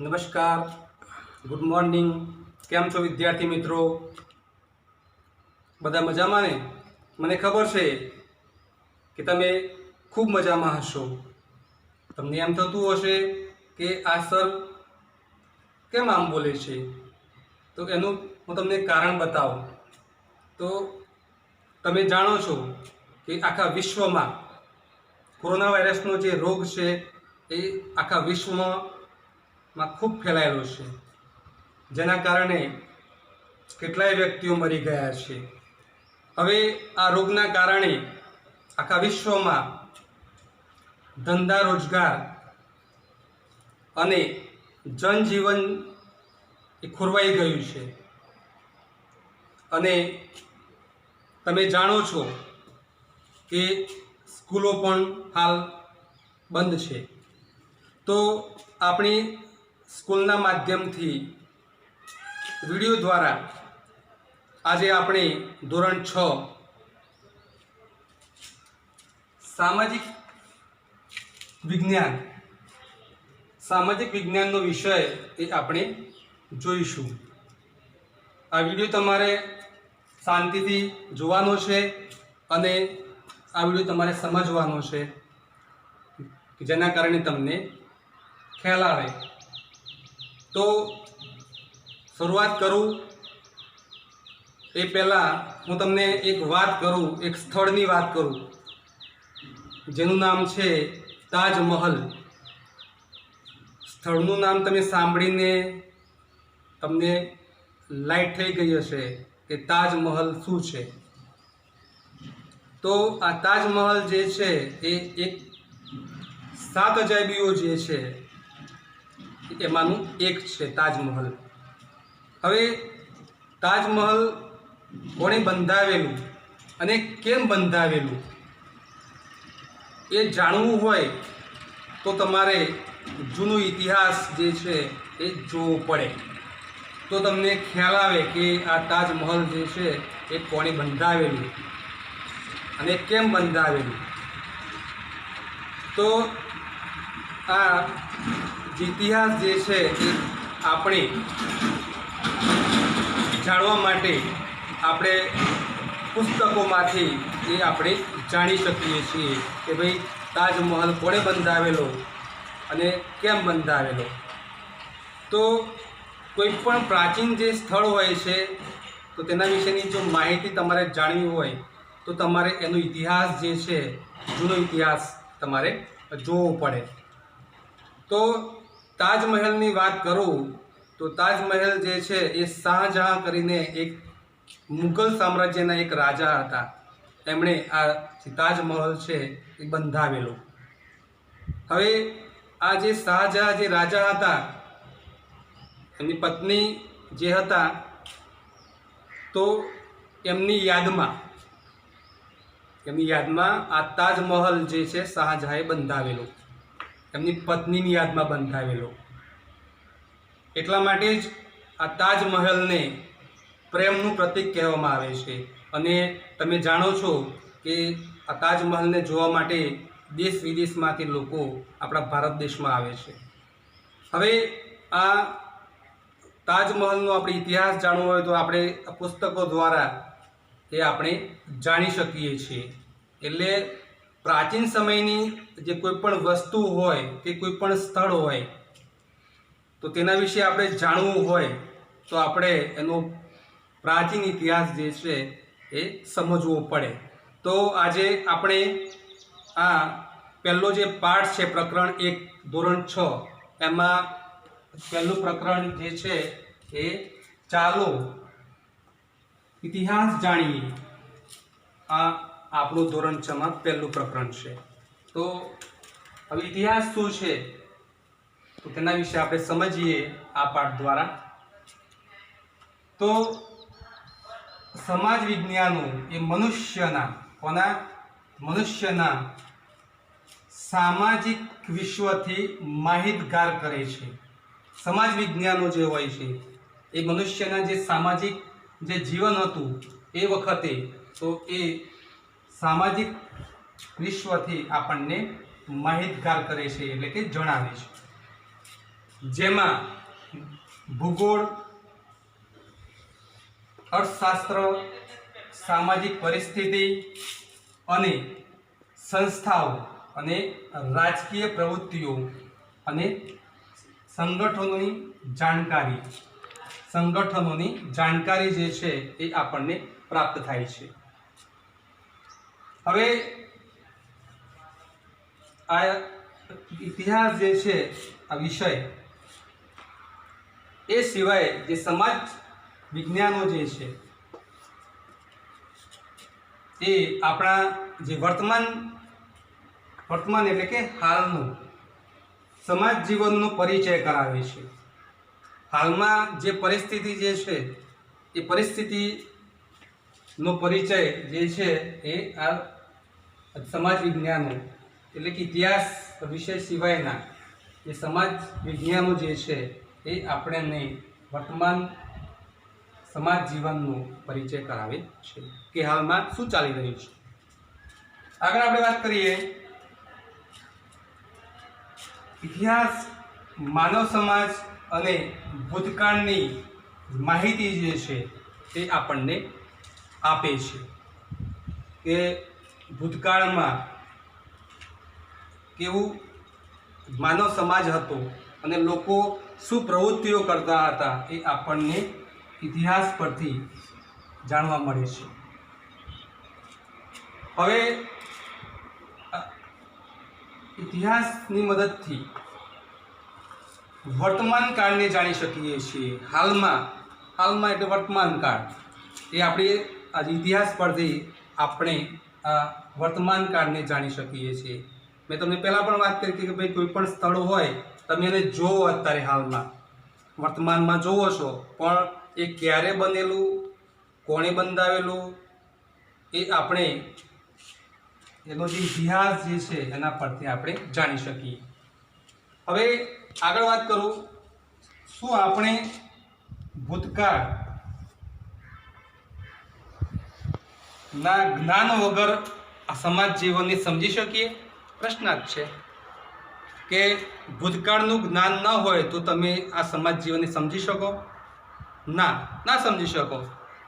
નમસ્કાર, good morning. કેમ છો વિદ્યાર્થી મિત્રો? બધા મજામાં ને? મને ખબર છે કે તમે ખૂબ મજામાં હશો. તમને એમ થતું હશે કે આ સર કેમ આમ બોલે છે, તો એનું હું તમને કારણ બતાવું. તો તમે જાણો છો કે આખા વિશ્વમાં કોરોના વાયરસનો જે રોગ છે એ આખા વિશ્વમાં ખૂબ ફેલાયેલો છે, જેના કારણે કેટલાય વ્યક્તિઓ મરી ગયા છે. હવે આ રોગના કારણે આખા વિશ્વમાં ધંધા રોજગાર અને જનજીવન એ ખોરવાઈ ગયું છે. અને તમે જાણો છો કે સ્કૂલો પણ હાલ બંધ છે. તો આપણી સ્કૂલના માધ્યમથી વિડીયો દ્વારા આજે આપણે ધોરણ 6 સામાજિક વિજ્ઞાનનો વિષય એ આપણે જોઈશું. આ વિડીયો તમારે શાંતિથી જોવાનો છે અને આ વિડીયો તમારે સમજવાનો છે, જેના કારણે તમને ખ્યાલ આવે. તો શરૂઆત કરું એ પહેલાં હું તમને એક વાત કરું, એક સ્થળની વાત કરું, જેનું નામ છે તાજમહલ. સ્થળનું નામ તમે સાંભળીને તમને લાઈટ થઈ ગઈ હશે કે તાજમહલ શું છે. તો આ તાજમહલ જે છે એ એક 7 અજાયબીઓ જે છે એમાંનું એક છે તાજમહલ. હવે તાજમહલ કોણે બંધાવેલું અને કેમ બંધાવેલું એ જાણવું હોય તો તમારે જૂનો ઇતિહાસ જે છે એ જોવો પડે, તો તમને ખ્યાલ આવે કે આ તાજમહલ જે છે એ કોણે બંધાવેલું અને કેમ બંધાવેલું. તો આ ઇતિહાસ જે છે એ આપણે જાણવા માટે આપણે પુસ્તકોમાંથી એ આપણે જાણી શકીએ છીએ કે ભાઈ તાજમહલ કોણે બંધાવેલો અને કેમ બંધાવેલો. તો કોઈ પણ પ્રાચીન જે સ્થળ હોય છે તો તેના વિશેની જો માહિતી તમારે જાણવી હોય તો તમારે એનો ઇતિહાસ જે છે, જૂનો ઇતિહાસ તમારે જોવો પડે. તો તાજમહેલની વાત કરું તો તાજમહેલ જે છે એ શાહજહાં કરીને એક મુઘલ સામ્રાજ્યના એક રાજા હતા. એમણે આ તાજમહલ છે એ બંધાવેલો. હવે આ જે શાહજહાં જે રાજા હતા, એમની પત્ની જે હતા, તો એમની યાદમાં આ તાજમહલ જે છે શાહજહાંએ બંધાવેલો, એમની પત્નીની યાદમાં બંધાવેલો. એટલા માટે જ આ તાજમહલને પ્રેમનું પ્રતીક કહેવામાં આવે છે. અને તમે જાણો છો કે આ તાજમહલને જોવા માટે દેશ વિદેશમાંથી લોકો આપણા ભારત દેશમાં આવે છે. હવે આ તાજમહલનો આપણે ઇતિહાસ જાણવો હોય તો આપણે પુસ્તકો દ્વારા એ આપણે જાણી શકીએ છીએ. એટલે પ્રાચીન સમયની જે કોઈ પણ વસ્તુ હોય કે કોઈ પણ સ્થળ હોય તો તેના વિશે આપણે જાણવું હોય તો આપણે એનો પ્રાચીન ઇતિહાસ જે છે એ સમજવો પડે. તો આજે આપણે આ પહેલો જે પાઠ છે, પ્રકરણ 1 ધોરણ 6, એમાં પહેલું પ્રકરણ જે છે એ ચાલો ઇતિહાસ જાણીએ. આ આપણું ધોરણ 6માં પહેલું પ્રકરણ છે. તો હવે ઇતિહાસ શું છે તો તેના વિશે આપણે સમજીએ આ પાઠ દ્વારા. તો સમાજ વિજ્ઞાનો એ મનુષ્યના સામાજિક વિશ્વથી માહિતગાર કરે છે. સમાજ વિજ્ઞાનો જે હોય છે એ મનુષ્યના જે સામાજિક જે જીવન હતું એ વખતે, તો એ સામાજિક વિશ્વથી આપણને માહિતગાર કરે છે, એટલે કે જણાવે છે. જેમાં ભૂગોળ, અર્થશાસ્ત્ર, સામાજિક પરિસ્થિતિ અને સંસ્થાઓ અને રાજકીય પ્રવૃત્તિઓ અને સંગઠનોની જાણકારી જે છે એ આપણને પ્રાપ્ત થાય છે. હવે આ ઇતિહાસ જે છે આ વિષય એ સિવાય જે સમાજ વિજ્ઞાનો જે છે એ આપણા જે વર્તમાન એટલે કે હાલનું સમાજ જીવનનો પરિચય કરાવે છે. હાલમાં જે પરિસ્થિતિ જે છે એ પરિસ્થિતિનો પરિચય જે છે એ આ સમાજ વિજ્ઞાનો એટલે કે ઇતિહાસ વિષય સિવાયના જે સમાજ વિજ્ઞાનો જે છે એ આપણને વર્તમાન સમાજ જીવનનો પરિચય કરાવે છે કે હાલમાં શું ચાલી રહ્યું છે. આગળ આપણે વાત કરીએ, ઇતિહાસ માનવ સમાજ અને ભૂતકાળની માહિતી જે છે તે આપણને આપે છે કે ભૂતકાળમાં કેવું માનવ સમાજ હતો અને લોકો શું પ્રવૃત્તિઓ કરતા હતા એ આપણને ઇતિહાસ પરથી જાણવા મળે છે. હવે ઇતિહાસની મદદથી વર્તમાન કાળને જાણી શકીએ છીએ. હાલમાં એટલે વર્તમાન કાળ એ આપણે આજે ઇતિહાસ પરથી આપણે વર્તમાન કાળને જાણી શકીએ છીએ. મેં તમને પહેલાં પણ વાત કરી કે ભાઈ કોઈ પણ સ્થળ હોય તમે એને જોવો, અત્યારે હાલમાં વર્તમાનમાં જોવો છો, પણ એ ક્યારે બનેલું, કોણે બંધાવેલું એ આપણે એનો જે ઇતિહાસ જે છે એના પરથી આપણે જાણી શકીએ. હવે આગળ વાત કરું, શું આપણે ભૂતકાળના જ્ઞાન વગર આ સમાજ જીવનને સમજી શકીએ? પ્રશ્નાર્થ છે કે ભૂતકાળનું જ્ઞાન ન હોય તો તમે આ સમાજ જીવનને સમજી શકો? ના સમજી શકો.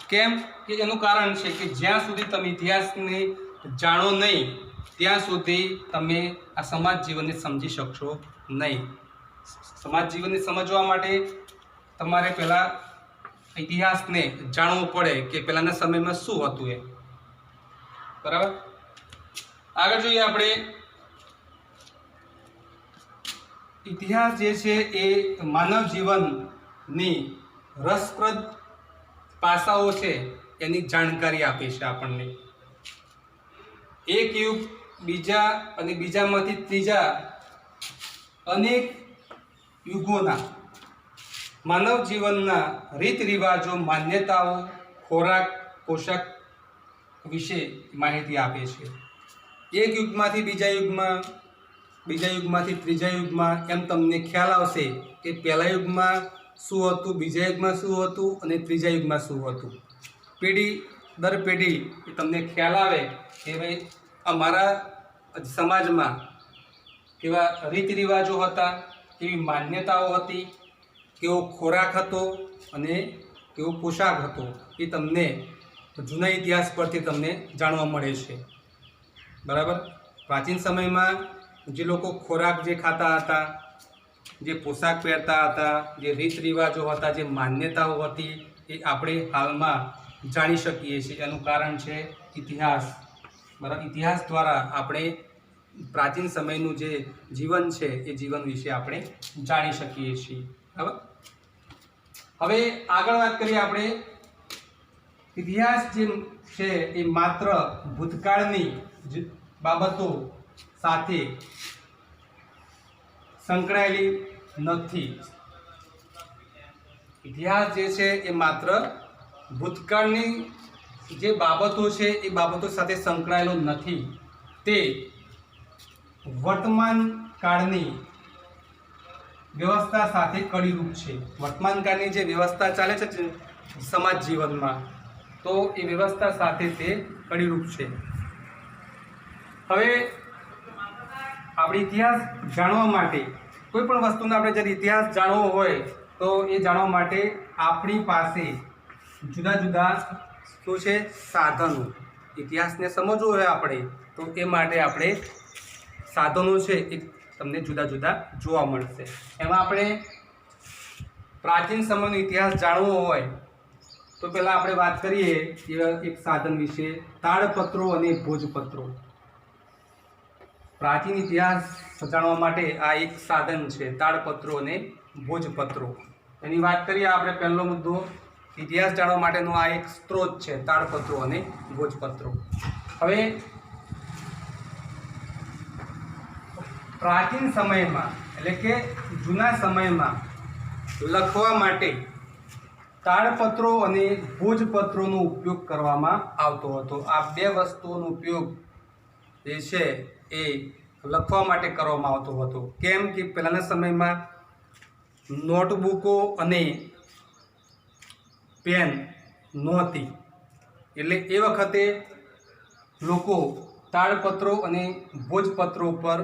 કેમ કે એનું કારણ છે કે જ્યાં સુધી તમે ઇતિહાસને જાણો નહીં ત્યાં સુધી તમે આ સમાજ જીવનને સમજી શકશો નહીં. સમાજ જીવનને સમજવા માટે તમારે પહેલાં ઇતિહાસને જાણવું પડે કે પહેલાંના સમયમાં શું હતું એ. બરાબર. આગળ જોઈએ આપણે, ઇતિહાસ જે છે એ માનવ જીવનની રસપ્રદ પાસાઓ છે એની જાણકારી આપે છે આપણને. એક યુગ બીજા અને બીજામાંથી ત્રીજા અનેક યુગોના માનવ જીવનના રીત રિવાજો, માન્યતાઓ, ખોરાક, પોશાક વિશે માહિતી આપે છે. એક યુગમાંથી બીજા યુગમાં, બીજા યુગમાંથી ત્રીજા યુગમાં એમ તમને ખ્યાલ આવશે કે પહેલા યુગમાં શું હતું, બીજા યુગમાં શું હતું અને ત્રીજા યુગમાં શું હતું. પેઢી દર પેઢી તમને ખ્યાલ આવે કે ભાઈ અમારા સમાજમાં કેવા રીત રિવાજો હતા, કેવી માન્યતાઓ હતી, કેવો ખોરાક હતો અને કેવો પોશાક હતો. એ તમને જૂના ઇતિહાસ પરથી તમને જાણવા મળે છે. બરાબર. પ્રાચીન સમયમાં જે લોકો ખોરાક જે ખાતા હતા, જે પોશાક પહેરતા હતા, જે રીત રિવાજો હતા, જે માન્યતાઓ હતી એ આપણે હાલમાં જાણી શકીએ છીએ. એનું કારણ છે ઇતિહાસ. બરાબર. ઇતિહાસ દ્વારા આપણે પ્રાચીન સમયનું જે જીવન છે એ જીવન વિશે આપણે જાણી શકીએ છીએ. બરાબર. હવે આગળ વાત કરીએ આપણે, ઇતિહાસ જે છે એ માત્ર ભૂતકાળની બાબતો સાથે સંકળાયેલી નથી. ઇતિહાસ જે છે એ માત્ર ભૂતકાળની જે બાબતો છે એ બાબતો સાથે સંકળાયેલો નથી. તે વર્તમાન કાળની વ્યવસ્થા સાથે કડીરૂપ છે. વર્તમાન કાળની જે વ્યવસ્થા ચાલે છે સમાજ જીવનમાં, તો એ વ્યવસ્થા સાથે તે કડીરૂપ છે. હવે આપણે ઇતિહાસ જાણવા માટે કોઈ પણ વસ્તુનો આપણે જ્યારે ઇતિહાસ જાણવો હોય તો એ જાણવા માટે આપણી પાસે જુદા જુદા શું છે સાધનો. ઇતિહાસને સમજવો હોય આપણે તો એ માટે આપણે સાધનો છે એ તમને જુદા જુદા જોવા મળશે. એમાં આપણે પ્રાચીન સમયનો ઇતિહાસ જાણવો હોય તો પહેલાં આપણે વાત કરીએ એક સાધન વિશે, તાડપત્રો અને ભોજપત્રો. પ્રાચીન ઇતિહાસ જાણવા માટે આ એક સાધન છે, તાડપત્રો અને ભોજપત્રો. એની વાત કરીએ આપણે. પહેલો મુદ્દો, ઇતિહાસ જાણવા માટેનો આ એક સ્ત્રોત છે, તાડપત્રો અને ભોજપત્રો. હવે પ્રાચીન સમયમાં એટલે કે જૂના સમયમાં લખવા માટે તાડપત્રો અને ભોજપત્રોનો ઉપયોગ કરવામાં આવતો હતો. આ બે વસ્તુઓનો ઉપયોગ જે છે એ લખવા માટે કરવામાં આવતો હતો. કેમ કે પહેલાંના સમયમાં નોટબુકો અને પેન નહોતી, એટલે એ વખતે લોકો તાડપત્રો અને ભોજપત્રો પર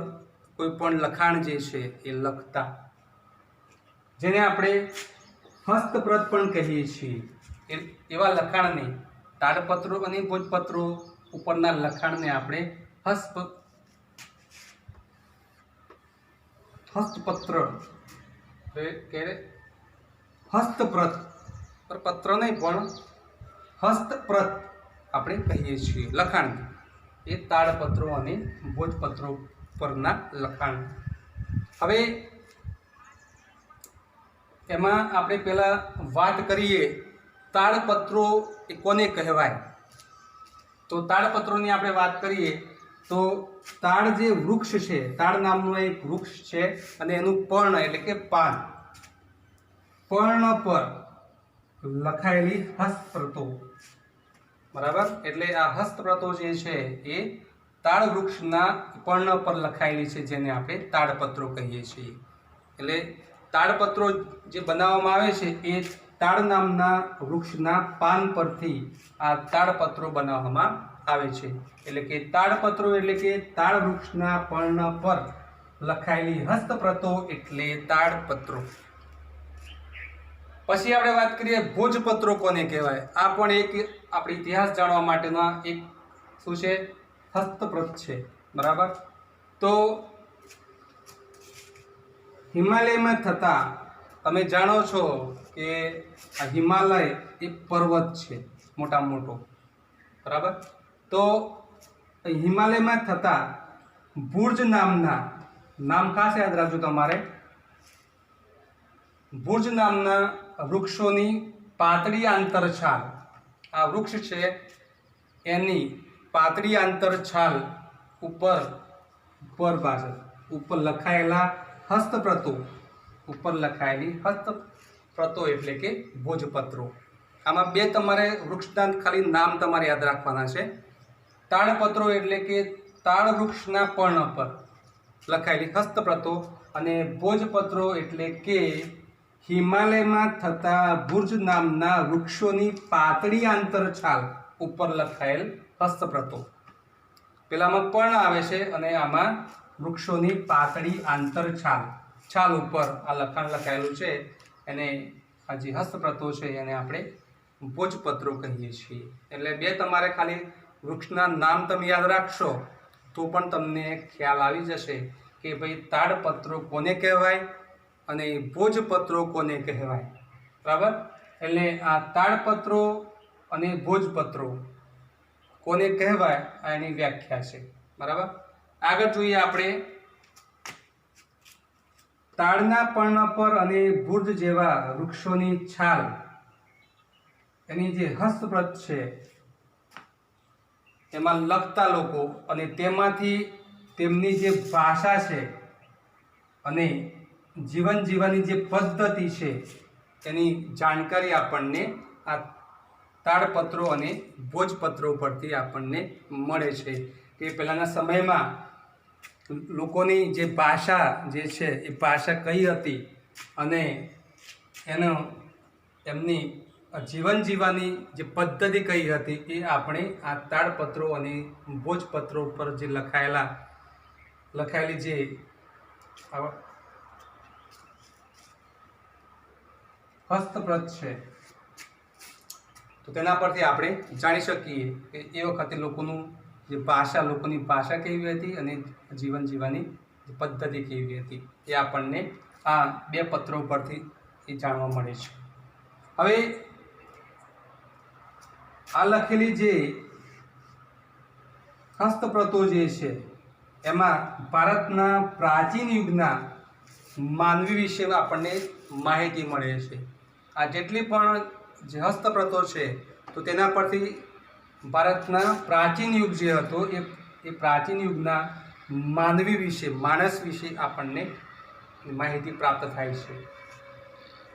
કોઈ પણ લખાણ જે છે એ લખતા, જેને આપણે હસ્તપ્રત પણ કહીએ છીએ. એવા લખાણને, તાડપત્રો અને ભોજપત્રો ઉપરના લખાણને આપણે હસ્તપત્ર હસ્તપ્રત, પત્ર નહીં પણ હસ્તપ્રત આપણે કહીએ છીએ લખાણ. એ તાડપત્રો અને ભોજપત્રો પરના લખાણ. હવે એમાં આપણે પહેલાં વાત કરીએ તાડપત્રો એ કોને કહેવાય. તો તાડપત્રોની આપણે વાત કરીએ તો તાડ જે વૃક્ષ છે, તાડ નામનું એક વૃક્ષ છે અને એનું પર્ણ એટલે કે પાન, પર્ણ પર લખાયેલી હસ્તપ્રતો, બરાબર. એટલે આ હસ્તપ્રતો જે છે એ તાડ વૃક્ષના પર્ણ પર લખાયેલી છે, જેને આપણે તાડપત્રો કહીએ છીએ. એટલે તાડપત્રો જે બનાવવામાં આવે છે એ તાડ નામના વૃક્ષના પાન પરથી આ તાડપત્રો બનાવવામાં આવે છે. એટલે કે તાડપત્રો એટલે કે તાડ વૃક્ષના પર્ણ પર લખાયેલી હસ્તપ્રતો એટલે તાડપત્રો. પછી આપણે વાત કરીએ ભોજપત્રો કોને કહેવાય. આ પણ એક આપણે ઇતિહાસ જાણવા માટેના એક શું છે હસ્તપ્રત છે, બરાબર. તો હિમાલયમાં થતા, તમે જાણો છો કે આ હિમાલય એક પર્વત છે મોટામાં મોટો, બરાબર. તો હિમાલયમાં થતા ભુર્જ નામના, નામ ખાસ યાદ રાખજો તમારે, ભુર્જ નામના વૃક્ષોની પાતળી આંતરછાલ, આ વૃક્ષ છે એની પાતળી આંતરછાલ ઉપર લખાયેલા હસ્તપ્રતો, ઉપર લખાયેલી હસ્તપ્રતો એટલે કે ભોજપત્રો. આમાં બે તમારે વૃક્ષના ખાલી નામ તમારે યાદ રાખવાના છે. તાડપત્રો એટલે કે તાડ વૃક્ષના પર્ણ પર લખાયેલી હસ્તપ્રતો અને ભોજપત્રો એટલે કે હિમાલયમાં થતા ભુર્જ નામના વૃક્ષોની પાતળી આંતરછાલ ઉપર લખાયેલ હસ્તપ્રતો. પેલામાં પર્ણ આવે છે અને આમાં વૃક્ષોની પાતળી આંતરછાલ, છાલ ઉપર આ લખાણ લખાયેલું છે, એને આ જે હસ્તપ્રતો છે એને આપણે ભોજપત્રો કહીએ છીએ. એટલે બે તમારે ખાલી વૃક્ષના નામ તમે યાદ રાખશો તો પણ તમને ખ્યાલ આવી જશે કે ભાઈ તાડપત્રો કોને કહેવાય અને ભોજપત્રો કોને કહેવાય, બરાબર. એટલે આ તાડપત્રો અને ભોજપત્રો કોને કહેવાય આ એની વ્યાખ્યા છે, બરાબર. આગળ જોઈએ આપણે. તાડના પર્ણ પર અને ભુર્જ જેવા વૃક્ષોની છાલ, એની જે હસ્તપ્રત છે એમાં લખતા લોકો અને તેમાંથી તેમની જે ભાષા છે અને જીવન જીવવાની જે પદ્ધતિ છે એની જાણકારી આપણને આ તાડપત્રો અને ભોજપત્રો પરથી આપણને મળે છે. કે પહેલાંના સમયમાં લોકોની જે ભાષા જે છે એ ભાષા કઈ હતી અને એનો એમની જીવન જીવવાની જે પદ્ધતિ કઈ હતી એ આપણે આ તાડપત્રો અને ભોજપત્રો પર જે લખાયેલી જે હસ્તપ્રત છે, તો તેના પરથી આપણે જાણી શકીએ કે એ વખતે લોકોની ભાષા કેવી હતી અને જીવન જીવવાની પદ્ધતિ કેવી હતી, એ આપણને આ બે પત્રો પરથી એ જાણવા મળે છે. હવે આ લખેલી જે હસ્તપ્રતો જે છે એમાં ભારતના પ્રાચીન યુગના માનવી વિશે આપણને માહિતી મળે છે. આ જેટલી પણ જે હસ્તપ્રતો છે તો તેના પરથી ભારતના પ્રાચીન યુગ જે હતો એ પ્રાચીન યુગના માનવી વિશે, માણસ વિશે આપણને માહિતી પ્રાપ્ત થાય છે.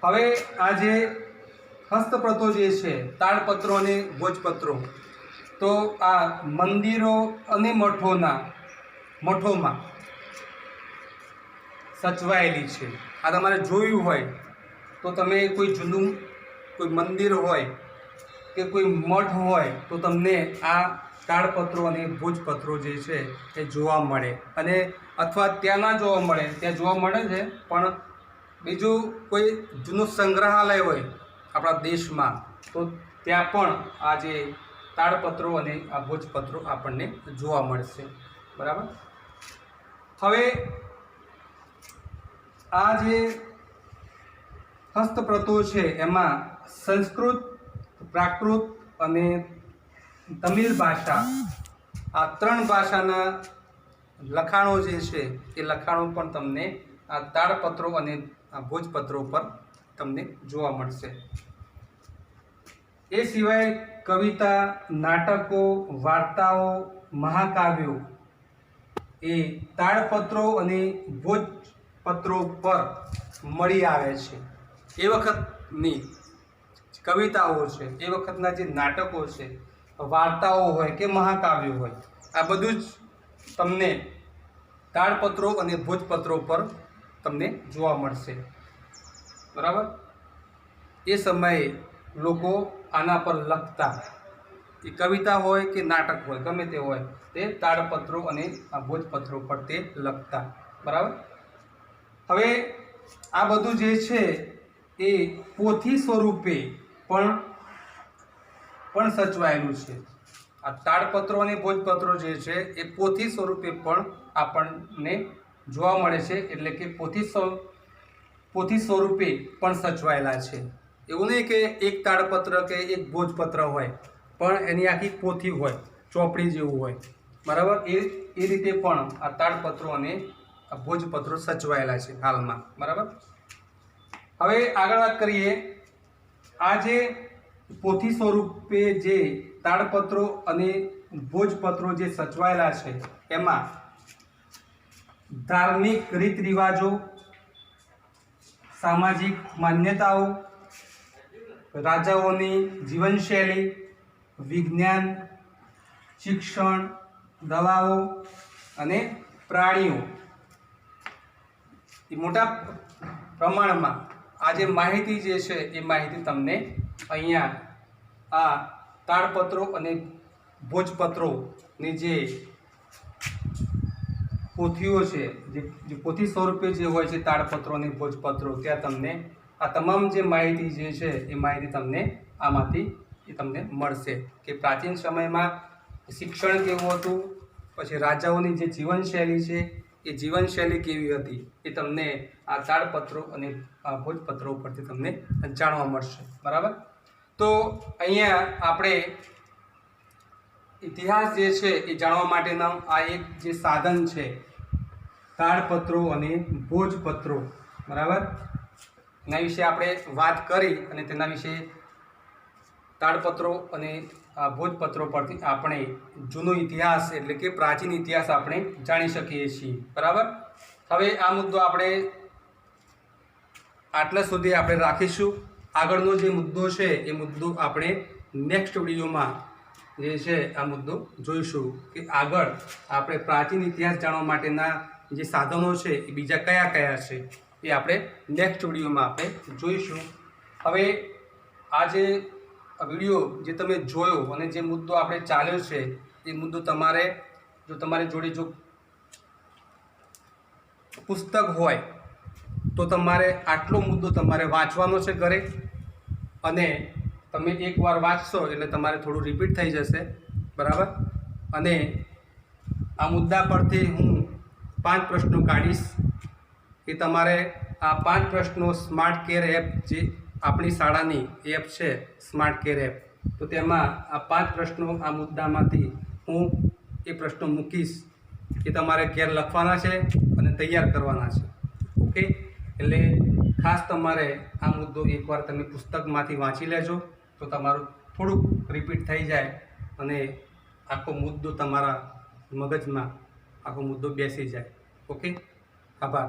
હવે આ જે હસ્તપ્રતો જે છે, તાડપત્રો અને ભોજપત્રો, તો આ મંદિરો અને મઠોમાં સચવાયેલી છે. આ તમારે જોયું હોય તો તમે કોઈ જૂનું કોઈ મંદિર હોય કે કોઈ મઠ હોય તો તમને આ તાડપત્રો અને ભોજપત્રો જે છે એ જોવા મળે, અને અથવા ત્યાં ના જોવા મળે, ત્યાં જોવા મળે છે, પણ બીજું કોઈ જૂનું સંગ્રહાલય હોય આપણા દેશમાં તો ત્યાં પણ આ જે તાડપત્રો અને આ ભોજપત્રો આપણને જોવા મળશે. બરાબર. હવે આ જે હસ્તપ્રતો છે એમાં સંસ્કૃત, પ્રાકૃત અને તમિલ ભાષા, આ ત્રણ ભાષાના લખાણો જે છે એ લખાણો પણ તમને આ તાડપત્રો અને આ ભોજપત્રો પર તમને જોવા મળશે. એ સિવાય કવિતા, નાટકો, વાર્તાઓ, મહાકાવ્યો એ તાડપત્રો અને ભોજપત્રો પર મળી આવે છે. એ વખતની કવિતાઓ છે, એ વખતના જે નાટકો છે, વાર્તાઓ હોય કે મહાકાવ્યો હોય, આ બધું જ તમને તાડપત્રો અને ભોજપત્રો પર તમને જોવા મળશે. બરાબર. એ સમયે લોકો આના પર લખતા, એ કવિતા હોય કે નાટક હોય, ગમે તે હોય, તે તાડપત્રો અને આ ભોજપત્રો પર તે લખતા. બરાબર. હવે આ બધું જે છે એ પોથી સ્વરૂપે પણ સચવાયેલું છે. આ તાડપત્રો અને ભોજપત્રો જે છે એ પોથી સ્વરૂપે પણ આપણને જોવા મળે છે, એટલે કે પોથી સ્વરૂપે પણ સચવાયેલા છે. એવું નહીં કે એક તાડપત્ર કે એક ભોજપત્ર હોય પણ એની આખી પોથી હોય, ચોપડી જેવું હોય. બરાબર. એ રીતે પણ આ તાડપત્રો અને આ ભોજપત્રો સચવાયેલા છે હાલમાં. બરાબર. હવે આગળ વાત કરીએ. આ જે પોથી સ્વરૂપે જે તાડપત્રો અને ભોજપત્રો જે સચવાયેલા છે એમાં ધાર્મિક રીત રિવાજો, સામાજિક માન્યતાઓ, રાજાઓની જીવનશૈલી, વિજ્ઞાન, શિક્ષણ, દવાઓ અને પ્રાણીઓ, એ મોટા પ્રમાણમાં આ જે માહિતી જે છે એ માહિતી તમને અહીંયા આ તાડપત્રો અને ભોજપત્રોની જે પોથીઓ છે, જે પોથી સ્વરૂપે જે હોય છે તાડપત્રો અને ભોજપત્રો, ત્યાં તમને આ તમામ જે માહિતી જે છે એ માહિતી તમને આમાંથી એ તમને મળશે કે પ્રાચીન સમયમાં શિક્ષણ કેવું હતું, પછી રાજાઓની જે જીવનશૈલી છે એ જીવનશૈલી કેવી હતી, એ તમને આ તાડપત્રો અને ભોજપત્રો ઉપરથી તમને જાણવા મળશે. બરાબર. તો અહીંયા આપણે ઇતિહાસ જે છે એ જાણવા માટેના આ એક જે સાધન છે, તાડપત્રો અને ભોજપત્રો. બરાબર. એના વિશે આપણે વાત કરી અને તેના વિશે તાડપત્રો અને ભોજપત્રો પરથી આપણે જૂનો ઇતિહાસ એટલે કે પ્રાચીન ઇતિહાસ આપણે જાણી શકીએ છીએ. બરાબર. હવે આ મુદ્દો આપણે આટલા સુધી આપણે રાખીશું. આગળનો જે મુદ્દો છે એ મુદ્દો આપણે નેક્સ્ટ વિડીયોમાં જે છે આ મુદ્દો જોઈશું કે આગળ આપણે પ્રાચીન ઇતિહાસ જાણવા માટેના જે સાધનો છે એ બીજા કયા કયા છે એ આપણે નેક્સ્ટ વિડીયોમાં આપણે જોઈશું. હવે આ જે વિડીયો જે તમે જોયો અને જે મુદ્દો આપણે ચાલ્યો છે એ મુદ્દો તમારે જો તમારી જોડે જો પુસ્તક હોય તો તમારે આટલો મુદ્દો તમારે વાંચવાનો છે ઘરે, અને તમે એકવાર વાંચશો એટલે તમારે થોડું રિપીટ થઈ જશે, બરાબર. અને આ મુદ્દા પરથી હું 5 પ્રશ્નો કાઢીશ. એ તમારે આ 5 પ્રશ્નો સ્માર્ટ કેર એપ, જે આપણી શાળાની એપ છે સ્માર્ટ કેર એપ, તો તેમાં આ 5 પ્રશ્નો આ મુદ્દામાંથી હું એ પ્રશ્નો મૂકીશ. એ તમારે ઘેર લખવાના છે અને તૈયાર કરવાના છે. ઓકે, એટલે ખાસ તમારે આ મુદ્દો એકવાર તમે પુસ્તકમાંથી વાંચી લેજો તો તમારું થોડુંક રિપીટ થઈ જાય અને આખો મુદ્દો તમારા મગજમાં આખો મુદ્દો બેસી જાય. ઓકે, આભાર.